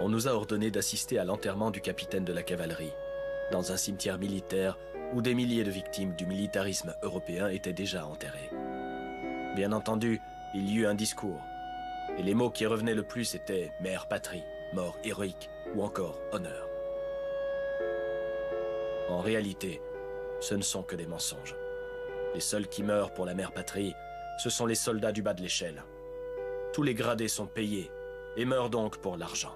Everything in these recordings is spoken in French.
on nous a ordonné d'assister à l'enterrement du capitaine de la cavalerie, dans un cimetière militaire où des milliers de victimes du militarisme européen étaient déjà enterrées. Bien entendu, il y eut un discours, et les mots qui revenaient le plus étaient « mère patrie »,« mort héroïque » ou encore « honneur ». En réalité, ce ne sont que des mensonges. Les seuls qui meurent pour la mère patrie, ce sont les soldats du bas de l'échelle. Tous les gradés sont payés et meurent donc pour l'argent.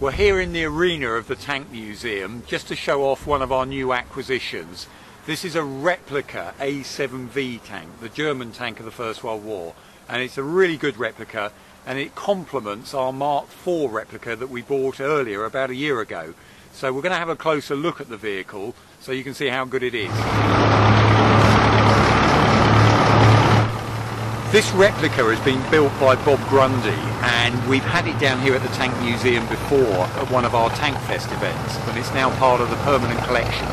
We're here in the arena of the Tank Museum just to show off one of our new acquisitions. This is a replica A7V tank, the German tank of the First World War, and it's a really good replica and it complements our Mark IV replica that we bought earlier about a year ago. So we're going to have a closer look at the vehicle so you can see how good it is. This replica has been built by Bob Grundy, and we've had it down here at the Tank Museum before at one of our Tank Fest events, but it's now part of the permanent collection.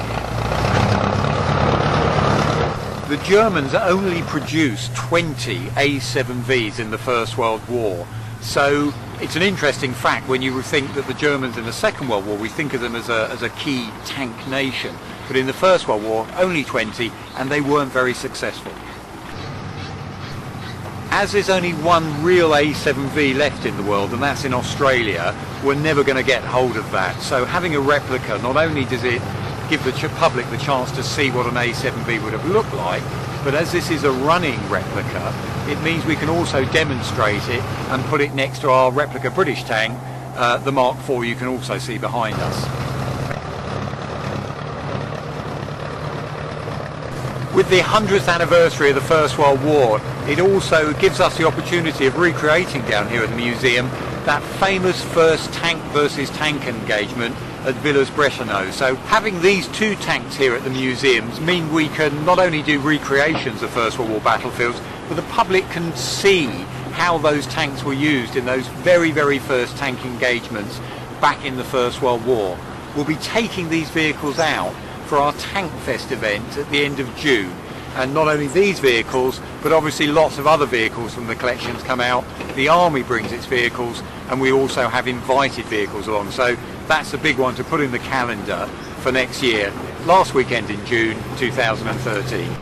The Germans only produced 20 A7Vs in the First World War, so it's an interesting fact when you think that the Germans in the Second World War, we think of them as a key tank nation, but in the First World War only 20, and they weren't very successful. As there's only one real A7V left in the world, and that's in Australia, we're never going to get hold of that. So having a replica, not only does it give the public the chance to see what an A7V would have looked like, but as this is a running replica, it means we can also demonstrate it and put it next to our replica British tank, the Mark IV you can also see behind us. With the 100th anniversary of the First World War, it also gives us the opportunity of recreating down here at the museum that famous first tank versus tank engagement at Villers-Bretonneux. So having these two tanks here at the museums mean we can not only do recreations of First World War battlefields, but the public can see how those tanks were used in those very, very first tank engagements back in the First World War. We'll be taking these vehicles out for our Tank Fest event at the end of June, and not only these vehicles but obviously lots of other vehicles from the collections come out. The Army brings its vehicles, and we also have invited vehicles along, so that's a big one to put in the calendar for next year, last weekend in June 2013.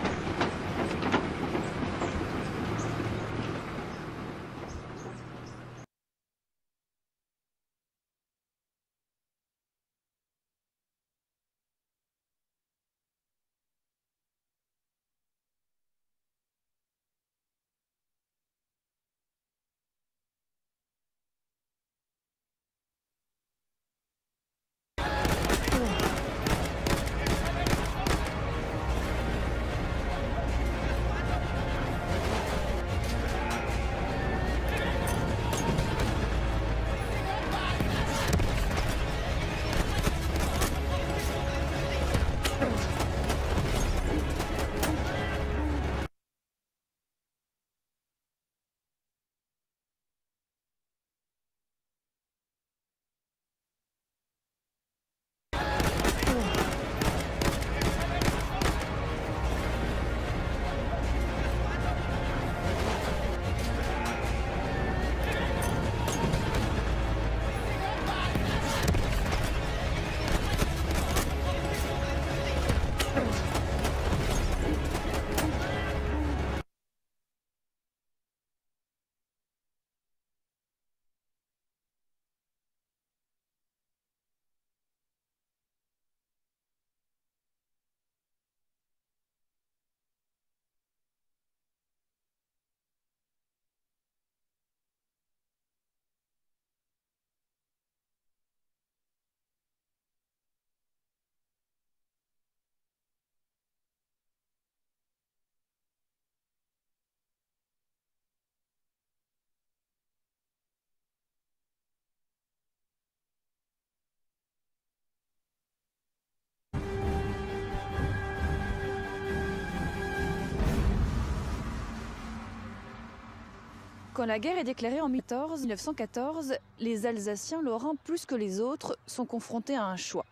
Quand la guerre est déclarée en 1914, les Alsaciens lorrains, plus que les autres, sont confrontés à un choix.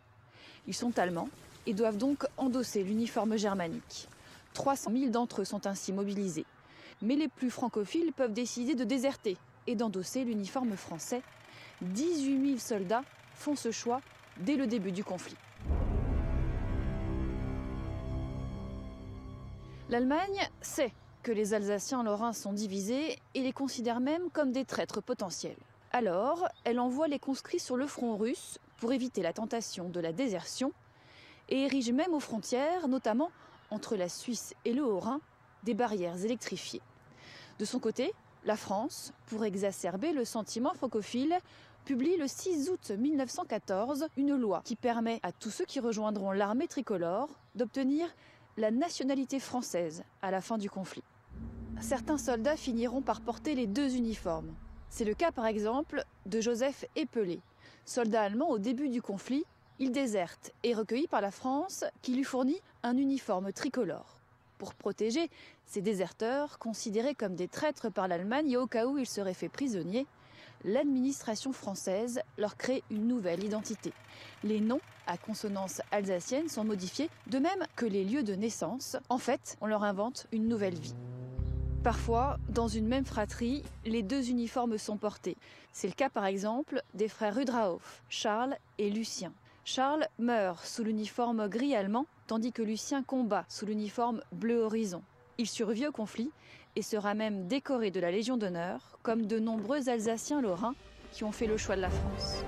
Ils sont allemands et doivent donc endosser l'uniforme germanique. 300 000 d'entre eux sont ainsi mobilisés. Mais les plus francophiles peuvent décider de déserter et d'endosser l'uniforme français. 18 000 soldats font ce choix dès le début du conflit. L'Allemagne sait que les Alsaciens lorrains sont divisés et les considère même comme des traîtres potentiels. Alors, elle envoie les conscrits sur le front russe pour éviter la tentation de la désertion et érige même aux frontières, notamment entre la Suisse et le Haut-Rhin, des barrières électrifiées. De son côté, la France, pour exacerber le sentiment francophile, publie le 6 août 1914 une loi qui permet à tous ceux qui rejoindront l'armée tricolore d'obtenir la nationalité française à la fin du conflit. Certains soldats finiront par porter les deux uniformes. C'est le cas par exemple de Joseph Epelé. Soldat allemand au début du conflit, il déserte et est recueilli par la France qui lui fournit un uniforme tricolore. Pour protéger ces déserteurs, considérés comme des traîtres par l'Allemagne et au cas où ils seraient faits prisonniers, l'administration française leur crée une nouvelle identité. Les noms à consonance alsacienne sont modifiés, de même que les lieux de naissance. En fait, on leur invente une nouvelle vie. Parfois, dans une même fratrie, les deux uniformes sont portés. C'est le cas par exemple des frères Rudrauf, Charles et Lucien. Charles meurt sous l'uniforme gris allemand, tandis que Lucien combat sous l'uniforme bleu horizon. Il survit au conflit et sera même décoré de la Légion d'honneur, comme de nombreux Alsaciens lorrains qui ont fait le choix de la France.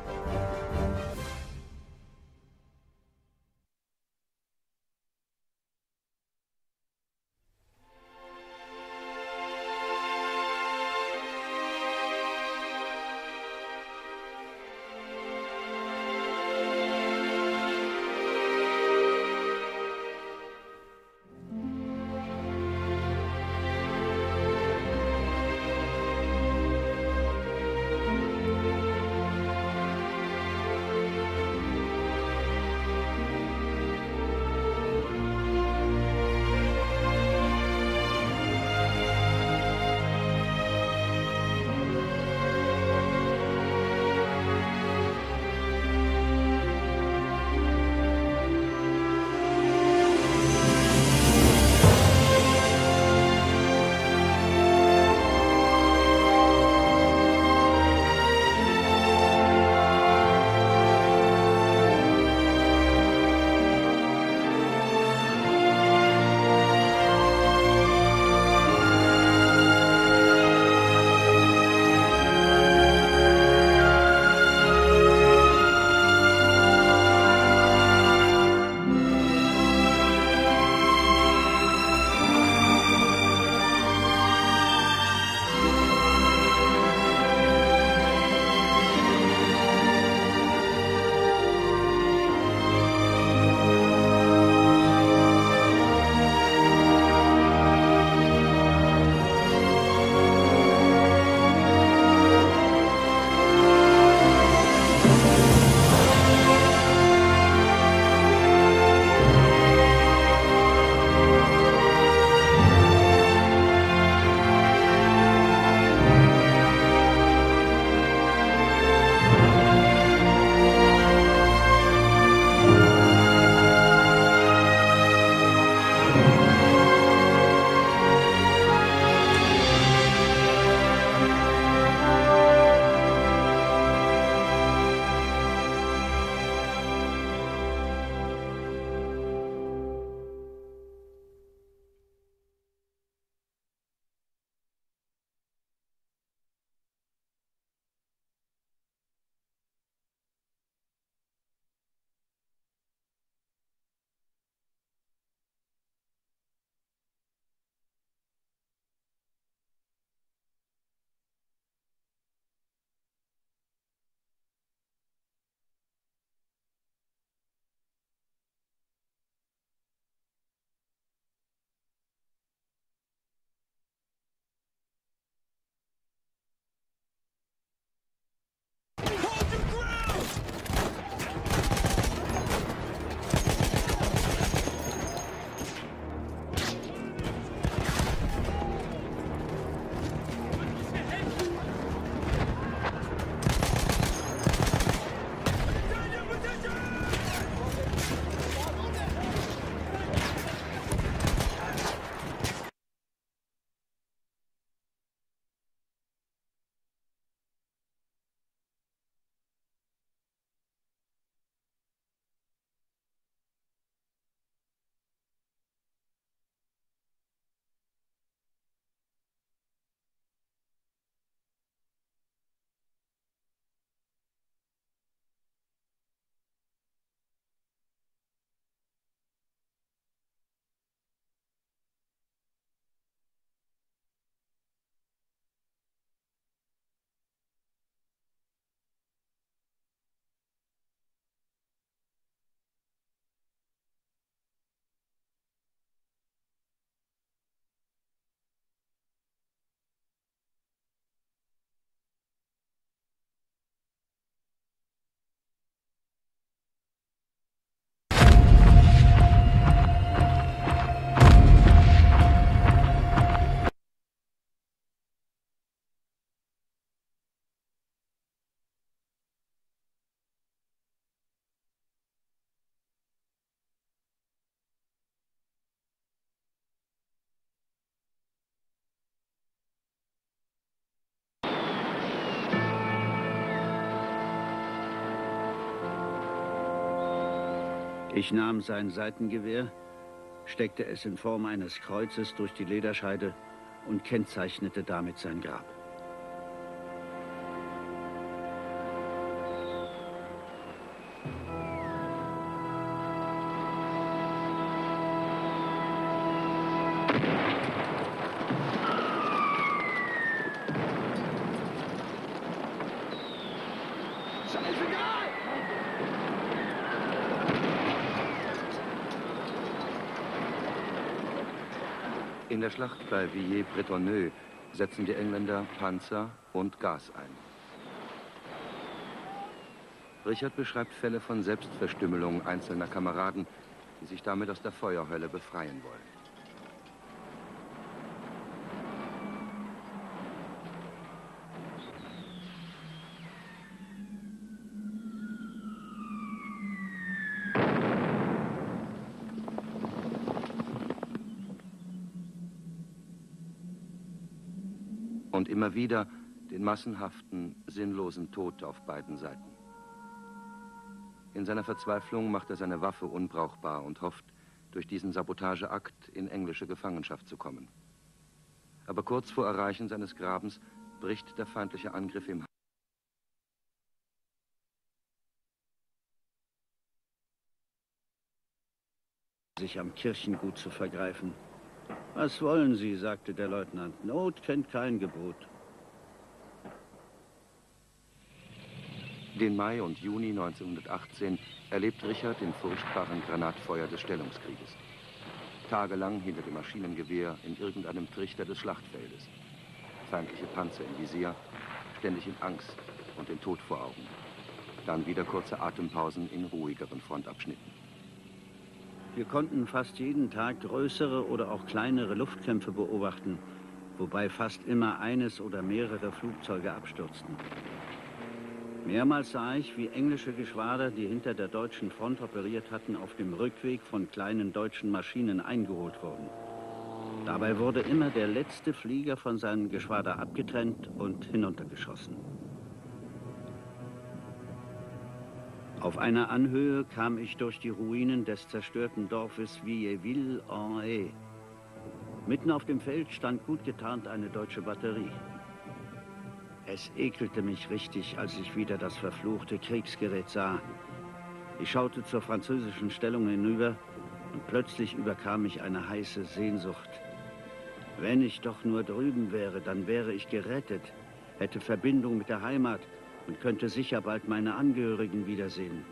Ich nahm sein Seitengewehr, steckte es in Form eines Kreuzes durch die Lederscheide und kennzeichnete damit sein Grab. In der Schlacht bei Villers-Bretonneux setzen die Engländer Panzer und Gas ein. Richard beschreibt Fälle von Selbstverstümmelung einzelner Kameraden, die sich damit aus der Feuerhölle befreien wollen. Und immer wieder den massenhaften, sinnlosen Tod auf beiden Seiten. In seiner Verzweiflung macht er seine Waffe unbrauchbar und hofft, durch diesen Sabotageakt in englische Gefangenschaft zu kommen. Aber kurz vor Erreichen seines Grabens bricht der feindliche Angriff im sich am Kirchengut zu vergreifen. Was wollen Sie, sagte der Leutnant. Not kennt kein Gebot. Den Mai und Juni 1918 erlebt Richard im furchtbaren Granatfeuer des Stellungskrieges. Tagelang hinter dem Maschinengewehr in irgendeinem Trichter des Schlachtfeldes. Feindliche Panzer im Visier, ständig in Angst und den Tod vor Augen. Dann wieder kurze Atempausen in ruhigeren Frontabschnitten. Wir konnten fast jeden Tag größere oder auch kleinere Luftkämpfe beobachten, wobei fast immer eines oder mehrere Flugzeuge abstürzten. Mehrmals sah ich, wie englische Geschwader, die hinter der deutschen Front operiert hatten, auf dem Rückweg von kleinen deutschen Maschinen eingeholt wurden. Dabei wurde immer der letzte Flieger von seinem Geschwader abgetrennt und hinuntergeschossen. Auf einer Anhöhe kam ich durch die Ruinen des zerstörten Dorfes Villers-en-Haye. Mitten auf dem Feld stand gut getarnt eine deutsche Batterie. Es ekelte mich richtig, als ich wieder das verfluchte Kriegsgerät sah. Ich schaute zur französischen Stellung hinüber und plötzlich überkam mich eine heiße Sehnsucht. Wenn ich doch nur drüben wäre, dann wäre ich gerettet, hätte Verbindung mit der Heimat und könnte sicher bald meine Angehörigen wiedersehen.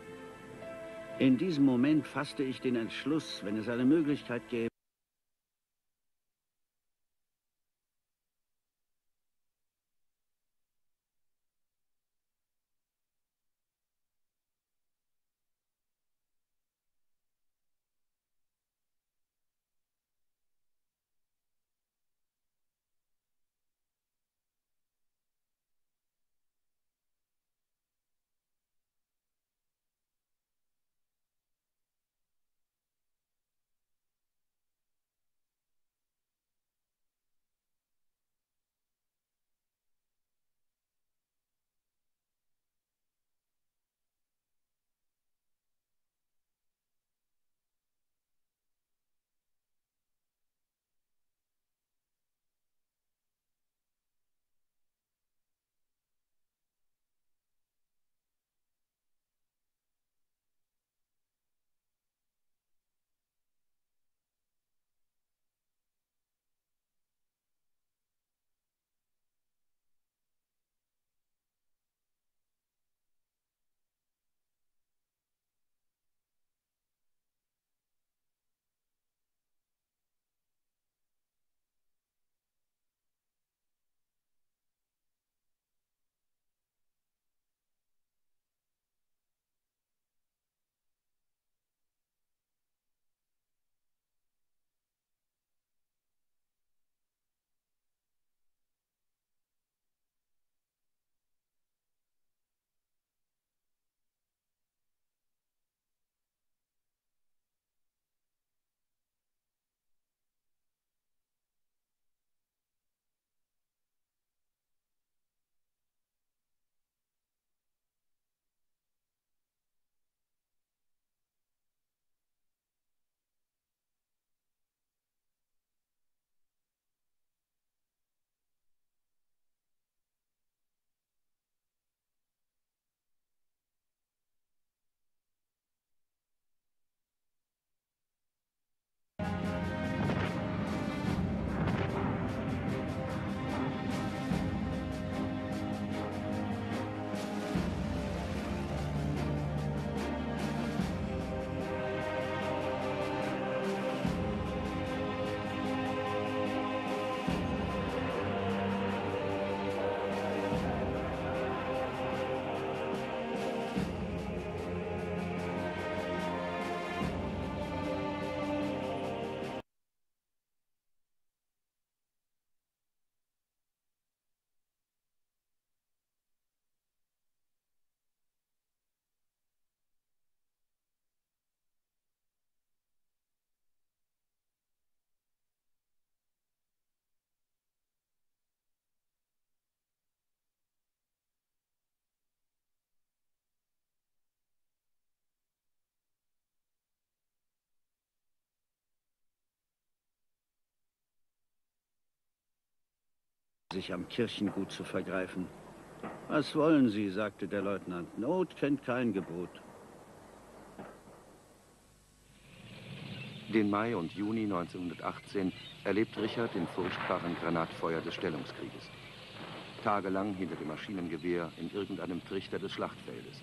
In diesem Moment fasste ich den Entschluss, wenn es eine Möglichkeit gäbe, sich am Kirchengut zu vergreifen. Was wollen Sie, sagte der Leutnant. Not kennt kein Gebot. Den Mai und Juni 1918 erlebt Richard im furchtbaren Granatfeuer des Stellungskrieges. Tagelang hinter dem Maschinengewehr in irgendeinem Trichter des Schlachtfeldes.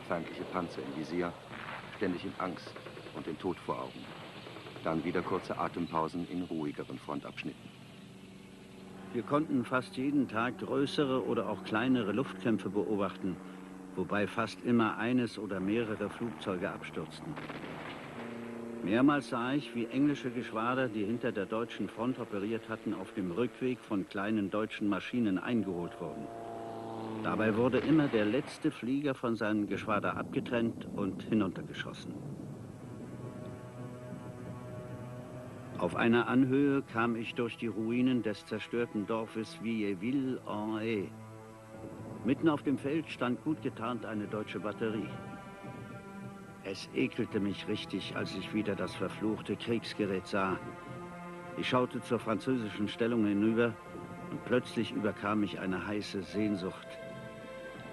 Feindliche Panzer im Visier, ständig in Angst und den Tod vor Augen. Dann wieder kurze Atempausen in ruhigeren Frontabschnitten. Wir konnten fast jeden Tag größere oder auch kleinere Luftkämpfe beobachten, wobei fast immer eines oder mehrere Flugzeuge abstürzten. Mehrmals sah ich, wie englische Geschwader, die hinter der deutschen Front operiert hatten, auf dem Rückweg von kleinen deutschen Maschinen eingeholt wurden. Dabei wurde immer der letzte Flieger von seinem Geschwader abgetrennt und hinuntergeschossen. Auf einer Anhöhe kam ich durch die Ruinen des zerstörten Dorfes Vieilleville-en-Haye. Mitten auf dem Feld stand gut getarnt eine deutsche Batterie. Es ekelte mich richtig, als ich wieder das verfluchte Kriegsgerät sah. Ich schaute zur französischen Stellung hinüber und plötzlich überkam mich eine heiße Sehnsucht.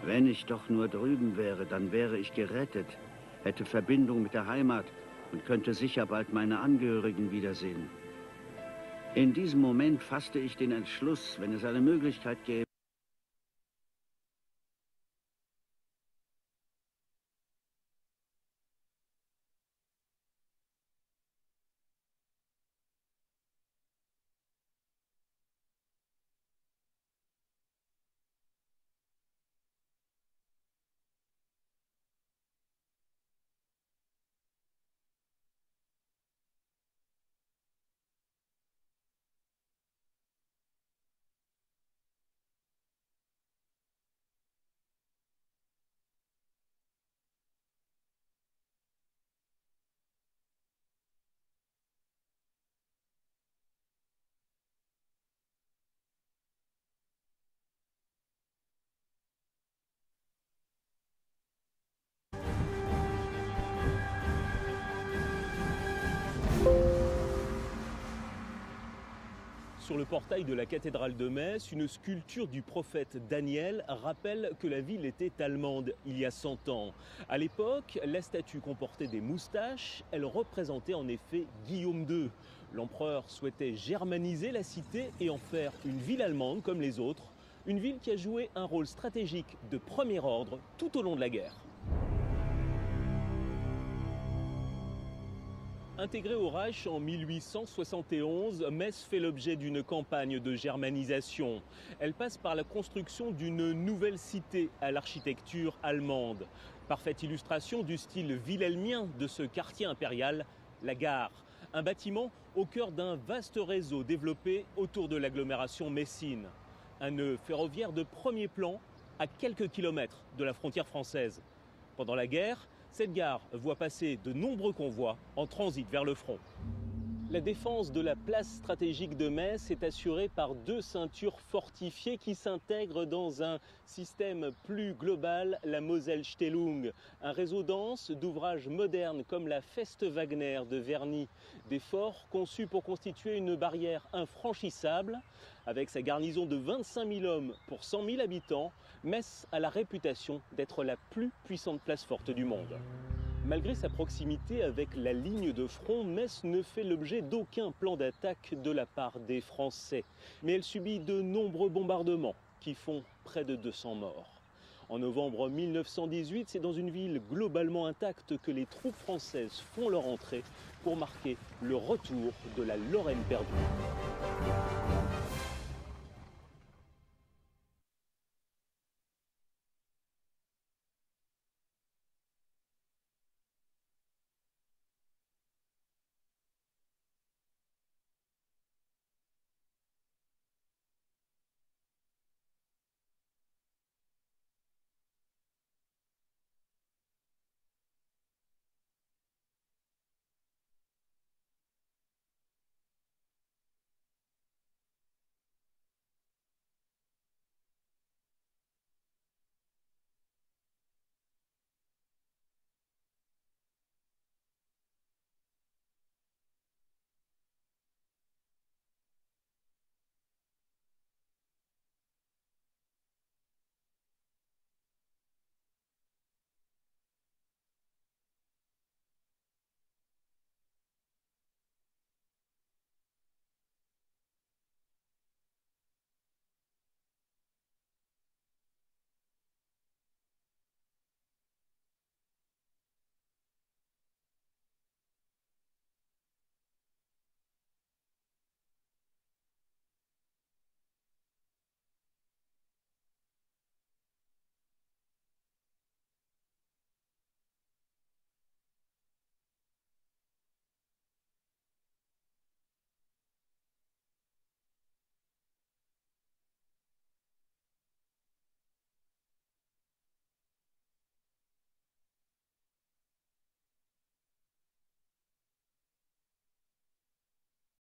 Wenn ich doch nur drüben wäre, dann wäre ich gerettet, hätte Verbindung mit der Heimat und könnte sicher bald meine Angehörigen wiedersehen. In diesem Moment fasste ich den Entschluss, wenn es eine Möglichkeit gäbe, Sur le portail de la cathédrale de Metz, une sculpture du prophète Daniel rappelle que la ville était allemande il y a 100 ans. À l'époque, la statue comportait des moustaches, elle représentait en effet Guillaume II. L'empereur souhaitait germaniser la cité et en faire une ville allemande comme les autres, une ville qui a joué un rôle stratégique de premier ordre tout au long de la guerre. Intégrée au Reich en 1871, Metz fait l'objet d'une campagne de germanisation. Elle passe par la construction d'une nouvelle cité à l'architecture allemande. Parfaite illustration du style wilhelmien de ce quartier impérial, la gare. Un bâtiment au cœur d'un vaste réseau développé autour de l'agglomération messine. Un nœud ferroviaire de premier plan à quelques kilomètres de la frontière française. Pendant la guerre, cette gare voit passer de nombreux convois en transit vers le front. La défense de la place stratégique de Metz est assurée par 2 ceintures fortifiées qui s'intègrent dans un système plus global, la Moselle-Stellung. Un réseau dense d'ouvrages modernes comme la Feste Wagner de Verny. Des forts conçus pour constituer une barrière infranchissable. Avec sa garnison de 25 000 hommes pour 100 000 habitants, Metz a la réputation d'être la plus puissante place forte du monde. Malgré sa proximité avec la ligne de front, Metz ne fait l'objet d'aucun plan d'attaque de la part des Français. Mais elle subit de nombreux bombardements qui font près de 200 morts. En novembre 1918, c'est dans une ville globalement intacte que les troupes françaises font leur entrée pour marquer le retour de la Lorraine perdue.